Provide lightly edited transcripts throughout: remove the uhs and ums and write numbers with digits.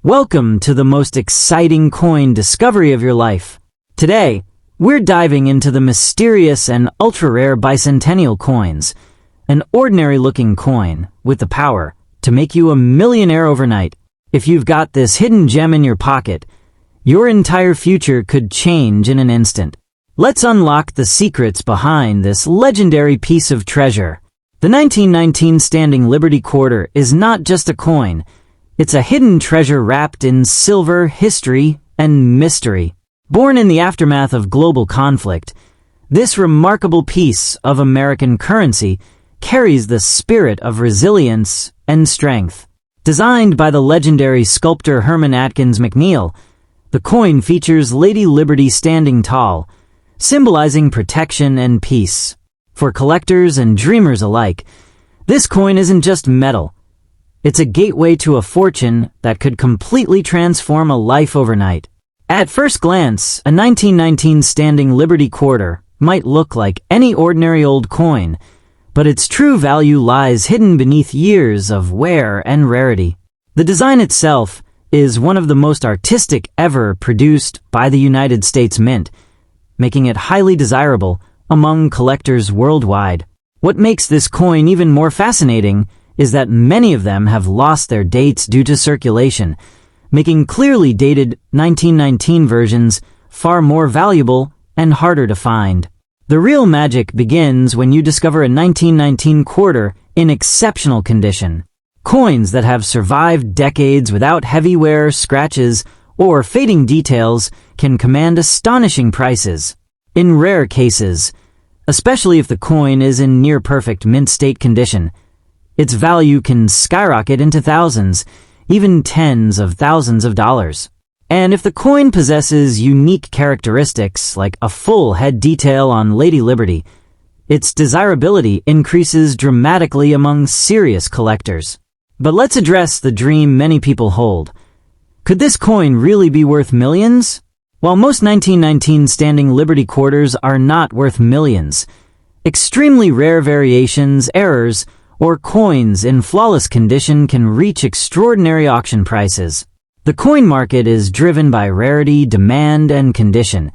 Welcome to the most exciting coin discovery of your life. Today, we're diving into the mysterious and ultra-rare bicentennial coins, an ordinary-looking coin with the power to make you a millionaire overnight. If you've got this hidden gem in your pocket, your entire future could change in an instant. Let's unlock the secrets behind this legendary piece of treasure. The 1919 Standing Liberty Quarter is not just a coin. It's a hidden treasure wrapped in silver, history, and mystery. Born in the aftermath of global conflict, this remarkable piece of American currency carries the spirit of resilience and strength. Designed by the legendary sculptor Herman Atkins McNeil, the coin features Lady Liberty standing tall, symbolizing protection and peace. For collectors and dreamers alike, this coin isn't just metal. It's a gateway to a fortune that could completely transform a life overnight. At first glance, a 1919 Standing Liberty Quarter might look like any ordinary old coin, but its true value lies hidden beneath years of wear and rarity. The design itself is one of the most artistic ever produced by the United States Mint, making it highly desirable among collectors worldwide. What makes this coin even more fascinating is that many of them have lost their dates due to circulation, making clearly dated 1919 versions far more valuable and harder to find. The real magic begins when you discover a 1919 quarter in exceptional condition. Coins that have survived decades without heavy wear, scratches, or fading details can command astonishing prices. In rare cases, especially if the coin is in near-perfect mint state condition, its value can skyrocket into thousands, even tens of thousands of dollars. And if the coin possesses unique characteristics like a full head detail on Lady Liberty, its desirability increases dramatically among serious collectors. But let's address the dream many people hold. Could this coin really be worth millions? While most 1919 Standing Liberty Quarters are not worth millions, extremely rare variations, errors, or coins in flawless condition can reach extraordinary auction prices. The coin market is driven by rarity, demand, and condition,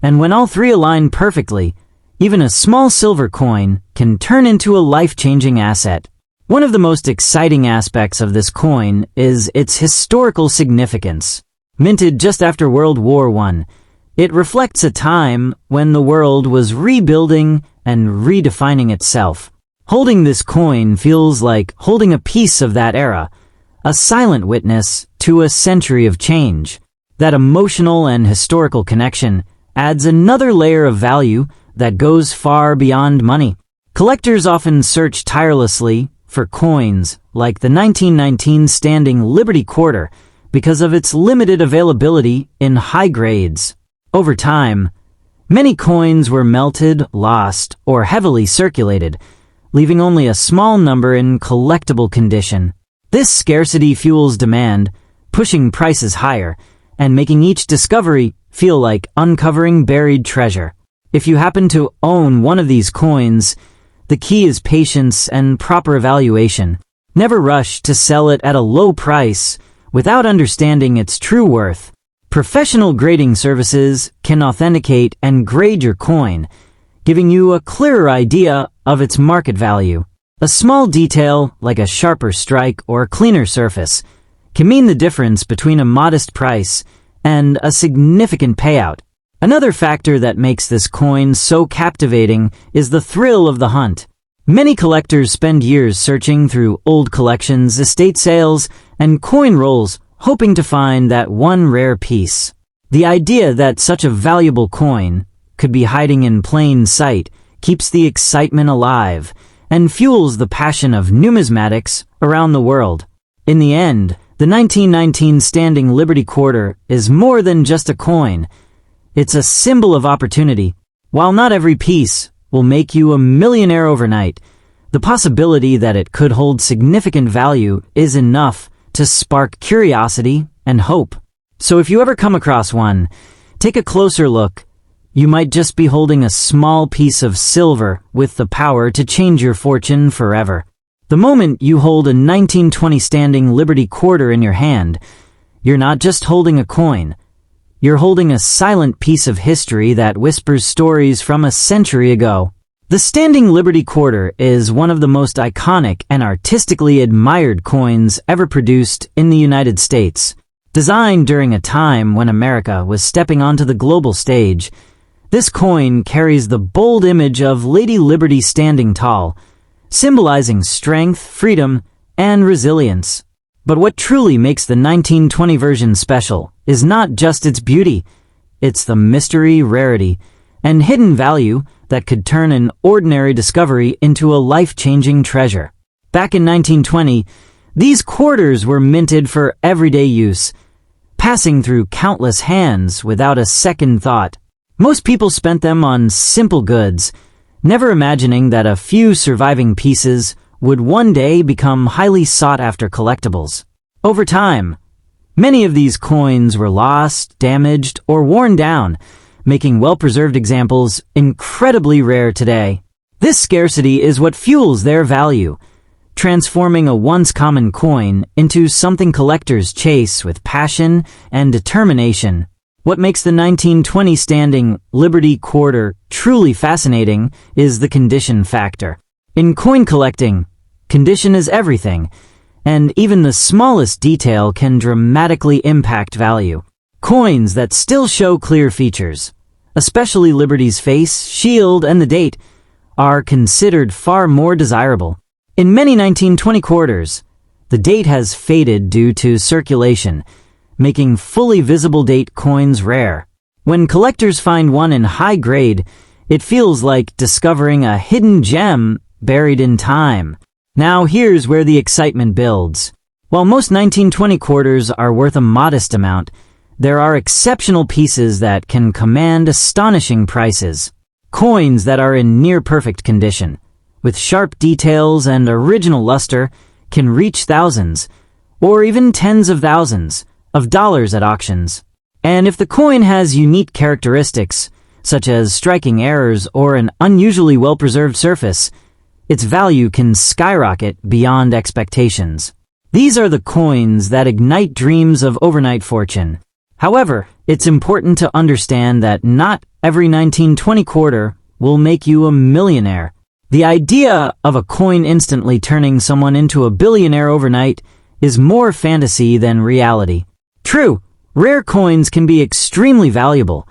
and when all three align perfectly, even a small silver coin can turn into a life-changing asset. One of the most exciting aspects of this coin is its historical significance. Minted just after World War I, it reflects a time when the world was rebuilding and redefining itself. Holding this coin feels like holding a piece of that era, a silent witness to a century of change. That emotional and historical connection adds another layer of value that goes far beyond money. Collectors often search tirelessly for coins like the 1919 Standing Liberty Quarter because of its limited availability in high grades. Over time, many coins were melted, lost, or heavily circulated, leaving only a small number in collectible condition. This scarcity fuels demand, pushing prices higher, and making each discovery feel like uncovering buried treasure. If you happen to own one of these coins, the key is patience and proper evaluation. Never rush to sell it at a low price without understanding its true worth. Professional grading services can authenticate and grade your coin, giving you a clearer idea of its market value. A small detail, like a sharper strike or cleaner surface, can mean the difference between a modest price and a significant payout. Another factor that makes this coin so captivating is the thrill of the hunt. Many collectors spend years searching through old collections, estate sales, and coin rolls, hoping to find that one rare piece. The idea that such a valuable coin could be hiding in plain sight keeps the excitement alive and fuels the passion of numismatics around the world. In the end, the 1919 Standing Liberty Quarter is more than just a coin. It's a symbol of opportunity. While not every piece will make you a millionaire overnight, the possibility that it could hold significant value is enough to spark curiosity and hope. So if you ever come across one, take a closer look. You might just be holding a small piece of silver with the power to change your fortune forever. The moment you hold a 1920 Standing Liberty Quarter in your hand, You're not just holding a coin. You're holding a silent piece of history that whispers stories from a century ago. The Standing Liberty Quarter is one of the most iconic and artistically admired coins ever produced in the United States. Designed during a time when America was stepping onto the global stage, this coin carries the bold image of Lady Liberty standing tall, symbolizing strength, freedom, and resilience. But what truly makes the 1920 version special is not just its beauty, it's the mystery, rarity, and hidden value that could turn an ordinary discovery into a life-changing treasure. Back in 1920, these quarters were minted for everyday use, passing through countless hands without a second thought. Most people spent them on simple goods, never imagining that a few surviving pieces would one day become highly sought-after collectibles. Over time, many of these coins were lost, damaged, or worn down, making well-preserved examples incredibly rare today. This scarcity is what fuels their value, transforming a once common coin into something collectors chase with passion and determination. What makes the 1920 Standing Liberty Quarter truly fascinating is the condition factor. In coin collecting, condition is everything, and even the smallest detail can dramatically impact value. Coins that still show clear features, especially Liberty's face, shield, and the date, are considered far more desirable. In many 1920 quarters, the date has faded due to circulation, making fully visible date coins rare. When collectors find one in high grade, it feels like discovering a hidden gem buried in time. Now here's where the excitement builds. While most 1920 quarters are worth a modest amount, there are exceptional pieces that can command astonishing prices. Coins that are in near-perfect condition, with sharp details and original luster, can reach thousands, or even tens of thousands, of dollars at auctions. And if the coin has unique characteristics, such as striking errors or an unusually well-preserved surface, its value can skyrocket beyond expectations. These are the coins that ignite dreams of overnight fortune. However, it's important to understand that not every 1920 quarter will make you a millionaire. The idea of a coin instantly turning someone into a billionaire overnight is more fantasy than reality. True, rare coins can be extremely valuable,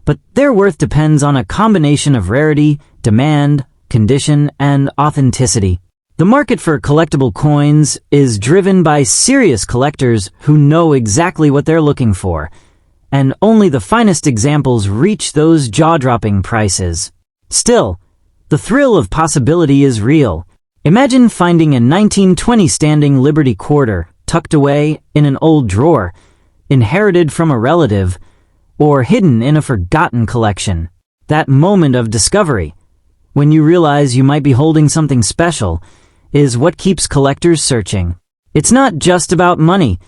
but their worth depends on a combination of rarity, demand, condition, and authenticity. The market for collectible coins is driven by serious collectors who know exactly what they're looking for, and only the finest examples reach those jaw-dropping prices. Still, the thrill of possibility is real. Imagine finding a 1920 Standing Liberty Quarter tucked away in an old drawer, inherited from a relative, or hidden in a forgotten collection. That moment of discovery, when you realize you might be holding something special, is what keeps collectors searching. It's not just about money.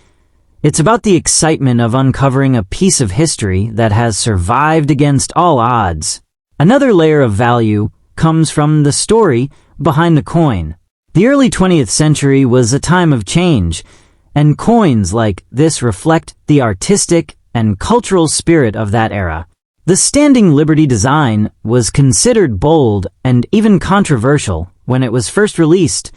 It's about the excitement of uncovering a piece of history that has survived against all odds. Another layer of value comes from the story behind the coin. The early 20th century was a time of change, and coins like this reflect the artistic and cultural spirit of that era. The Standing Liberty design was considered bold and even controversial when it was first released,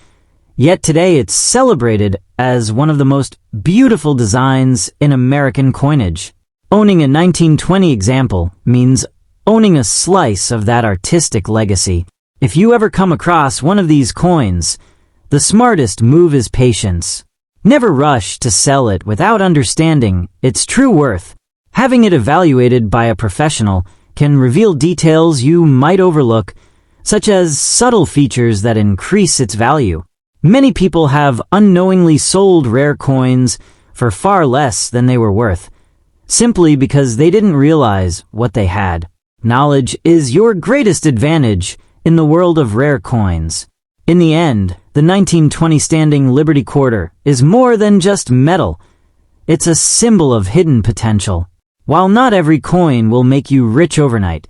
yet today it's celebrated as one of the most beautiful designs in American coinage. Owning a 1920 example means owning a slice of that artistic legacy. If you ever come across one of these coins, the smartest move is patience. Never rush to sell it without understanding its true worth. Having it evaluated by a professional can reveal details you might overlook, such as subtle features that increase its value. Many people have unknowingly sold rare coins for far less than they were worth, simply because they didn't realize what they had. Knowledge is your greatest advantage in the world of rare coins. In the end, the 1920 Standing Liberty Quarter is more than just metal. It's a symbol of hidden potential. While not every coin will make you rich overnight,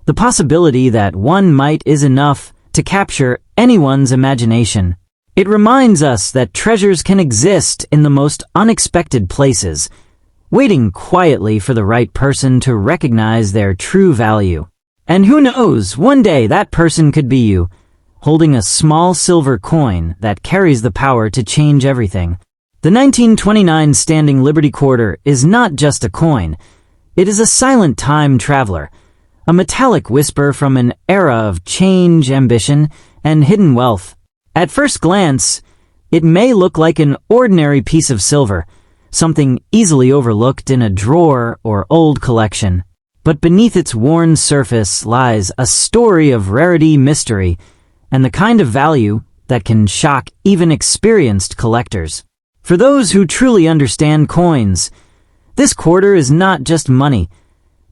the possibility that one might is enough to capture anyone's imagination. It reminds us that treasures can exist in the most unexpected places, waiting quietly for the right person to recognize their true value. And who knows, one day that person could be you, holding a small silver coin that carries the power to change everything. The 1929 Standing Liberty Quarter is not just a coin. It is a silent time traveler, a metallic whisper from an era of change, ambition, and hidden wealth. At first glance, it may look like an ordinary piece of silver, something easily overlooked in a drawer or old collection. But beneath its worn surface lies a story of rarity, mystery, and the kind of value that can shock even experienced collectors. For those who truly understand coins, this quarter is not just money.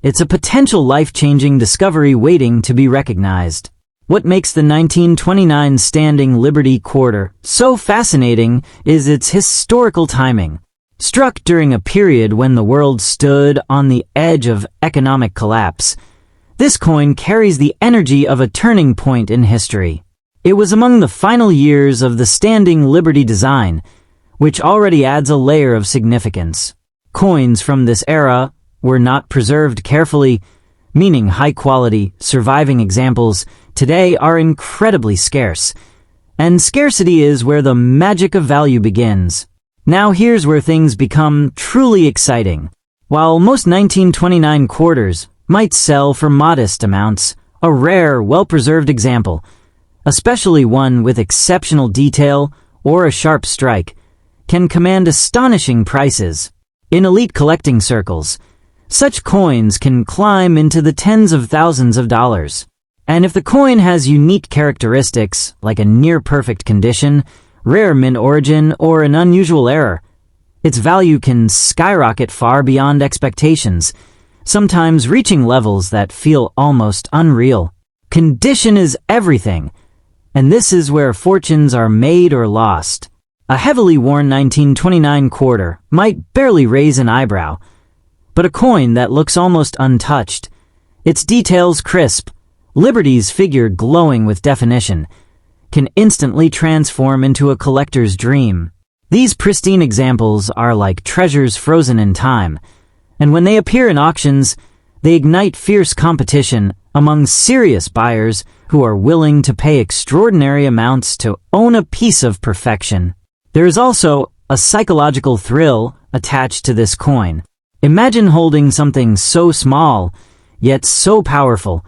It's a potential life-changing discovery waiting to be recognized. What makes the 1929 Standing Liberty Quarter so fascinating is its historical timing. Struck during a period when the world stood on the edge of economic collapse, this coin carries the energy of a turning point in history. It was among the final years of the Standing Liberty design, which already adds a layer of significance. Coins from this era were not preserved carefully, meaning high-quality, surviving examples today are incredibly scarce. And scarcity is where the magic of value begins. Now here's where things become truly exciting. While most 1929 quarters might sell for modest amounts, a rare, well-preserved example, especially one with exceptional detail or a sharp strike, can command astonishing prices. In elite collecting circles, such coins can climb into the tens of thousands of dollars. And if the coin has unique characteristics, like a near-perfect condition, rare mint origin, or an unusual error, its value can skyrocket far beyond expectations, sometimes reaching levels that feel almost unreal. Condition is everything, and this is where fortunes are made or lost. A heavily worn 1929 quarter might barely raise an eyebrow, but a coin that looks almost untouched, its details crisp, Liberty's figure glowing with definition, can instantly transform into a collector's dream. These pristine examples are like treasures frozen in time, and when they appear in auctions, they ignite fierce competition among serious buyers who are willing to pay extraordinary amounts to own a piece of perfection. There is also a psychological thrill attached to this coin. Imagine holding something so small, yet so powerful,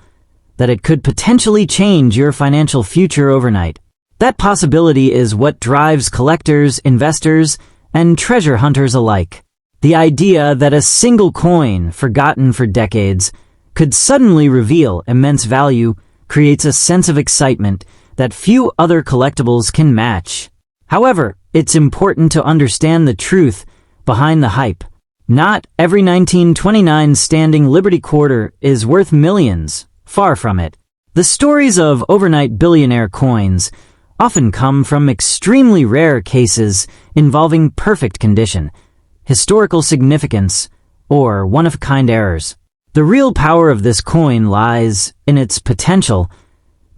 that it could potentially change your financial future overnight. That possibility is what drives collectors, investors, and treasure hunters alike. The idea that a single coin, forgotten for decades, could suddenly reveal immense value creates a sense of excitement that few other collectibles can match. However, it's important to understand the truth behind the hype. Not every 1929 Standing Liberty Quarter is worth millions. Far from it. The stories of overnight billionaire coins often come from extremely rare cases involving perfect condition, historical significance, or one-of-a-kind errors. The real power of this coin lies in its potential,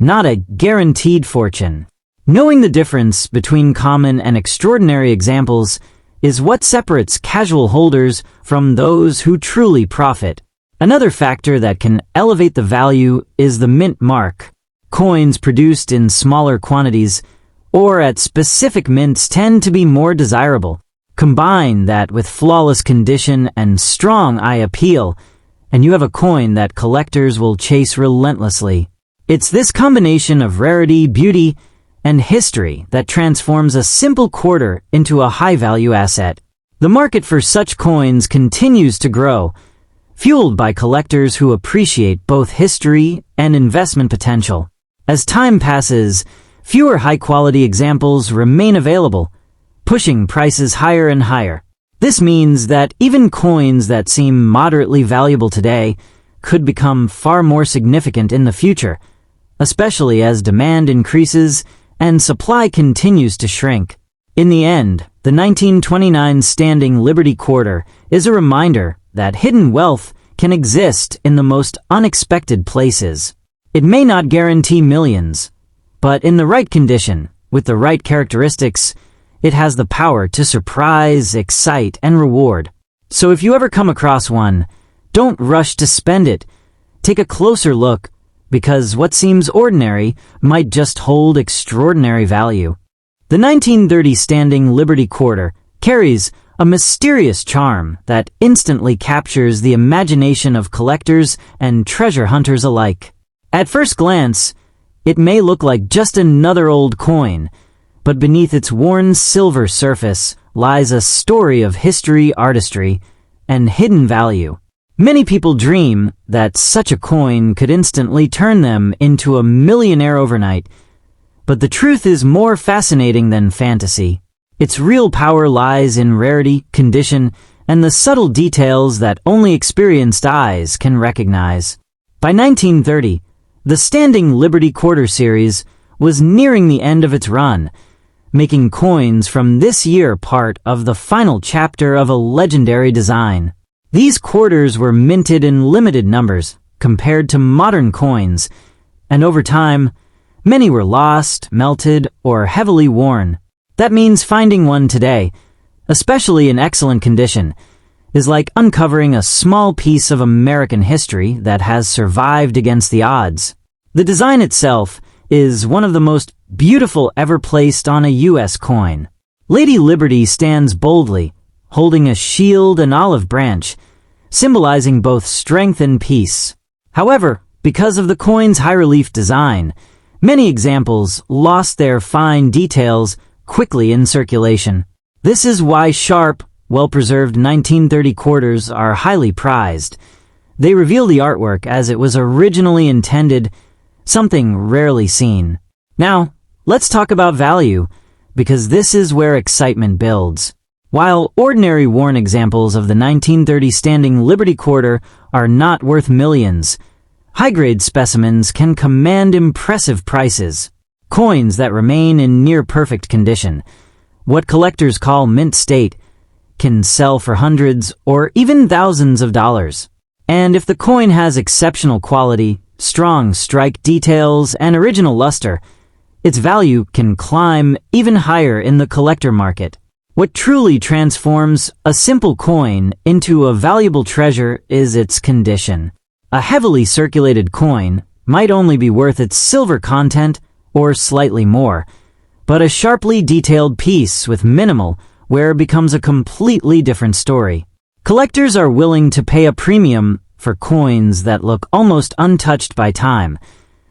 not a guaranteed fortune. Knowing the difference between common and extraordinary examples is what separates casual holders from those who truly profit. Another factor that can elevate the value is the mint mark. Coins produced in smaller quantities or at specific mints tend to be more desirable. Combine that with flawless condition and strong eye appeal, and you have a coin that collectors will chase relentlessly. It's this combination of rarity, beauty, and history that transforms a simple quarter into a high-value asset. The market for such coins continues to grow, fueled by collectors who appreciate both history and investment potential. As time passes, fewer high-quality examples remain available, pushing prices higher and higher. This means that even coins that seem moderately valuable today could become far more significant in the future, especially as demand increases and supply continues to shrink. In the end, the 1929 Standing Liberty Quarter is a reminder that hidden wealth can exist in the most unexpected places. It may not guarantee millions, but in the right condition, with the right characteristics, it has the power to surprise, excite, and reward. So if you ever come across one, don't rush to spend it. Take a closer look, because what seems ordinary might just hold extraordinary value. The 1930 Standing Liberty Quarter carries a mysterious charm that instantly captures the imagination of collectors and treasure hunters alike. At first glance, it may look like just another old coin, but beneath its worn silver surface lies a story of history, artistry, and hidden value. Many people dream that such a coin could instantly turn them into a millionaire overnight, but the truth is more fascinating than fantasy. Its real power lies in rarity, condition, and the subtle details that only experienced eyes can recognize. By 1930, the Standing Liberty Quarter series was nearing the end of its run, making coins from this year part of the final chapter of a legendary design. These quarters were minted in limited numbers compared to modern coins, and over time, many were lost, melted, or heavily worn. That means finding one today, especially in excellent condition, is like uncovering a small piece of American history that has survived against the odds. The design itself is one of the most beautiful ever placed on a U.S. coin. Lady Liberty stands boldly, holding a shield and olive branch, symbolizing both strength and peace. However, because of the coin's high-relief design, many examples lost their fine details quickly in circulation. This is why sharp, well-preserved 1930 quarters are highly prized. They reveal the artwork as it was originally intended, something rarely seen. Now, let's talk about value, because this is where excitement builds. While ordinary worn examples of the 1930 Standing Liberty Quarter are not worth millions, high-grade specimens can command impressive prices. Coins that remain in near-perfect condition, what collectors call mint state, can sell for hundreds or even thousands of dollars. And if the coin has exceptional quality, strong strike details, and original luster, its value can climb even higher in the collector market. What truly transforms a simple coin into a valuable treasure is its condition. A heavily circulated coin might only be worth its silver content or slightly more, but a sharply detailed piece with minimal wear becomes a completely different story. Collectors are willing to pay a premium for coins that look almost untouched by time,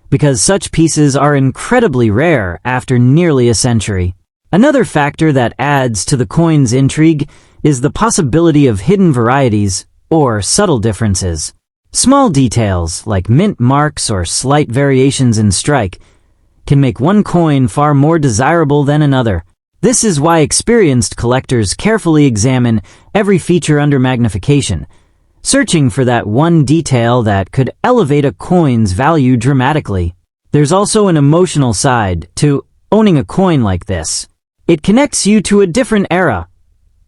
because such pieces are incredibly rare after nearly a century. Another factor that adds to the coin's intrigue is the possibility of hidden varieties or subtle differences. Small details like mint marks or slight variations in strike can make one coin far more desirable than another. This is why experienced collectors carefully examine every feature under magnification, searching for that one detail that could elevate a coin's value dramatically. There's also an emotional side to owning a coin like this. It connects you to a different era,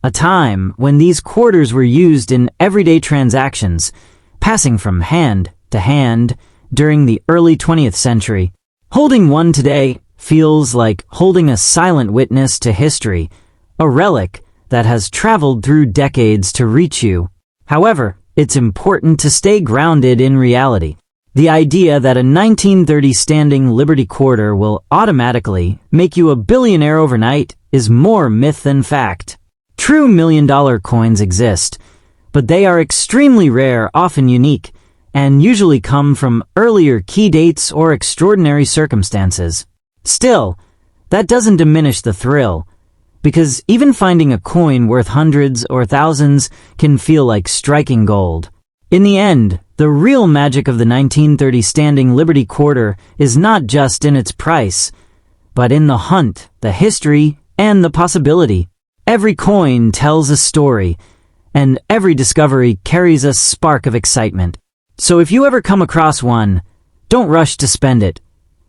a time when these quarters were used in everyday transactions, passing from hand to hand during the early 20th century. Holding one today feels like holding a silent witness to history, a relic that has traveled through decades to reach you. However, it's important to stay grounded in reality. The idea that a 1930 Standing Liberty Quarter will automatically make you a billionaire overnight is more myth than fact. True million-dollar coins exist, but they are extremely rare, often unique, and usually come from earlier key dates or extraordinary circumstances. Still, that doesn't diminish the thrill, because even finding a coin worth hundreds or thousands can feel like striking gold. In the end, the real magic of the 1930 Standing Liberty Quarter is not just in its price, but in the hunt, the history, and the possibility. Every coin tells a story, and every discovery carries a spark of excitement. So if you ever come across one, don't rush to spend it.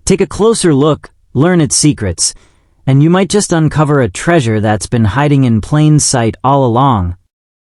Take a closer look, learn its secrets, and you might just uncover a treasure that's been hiding in plain sight all along.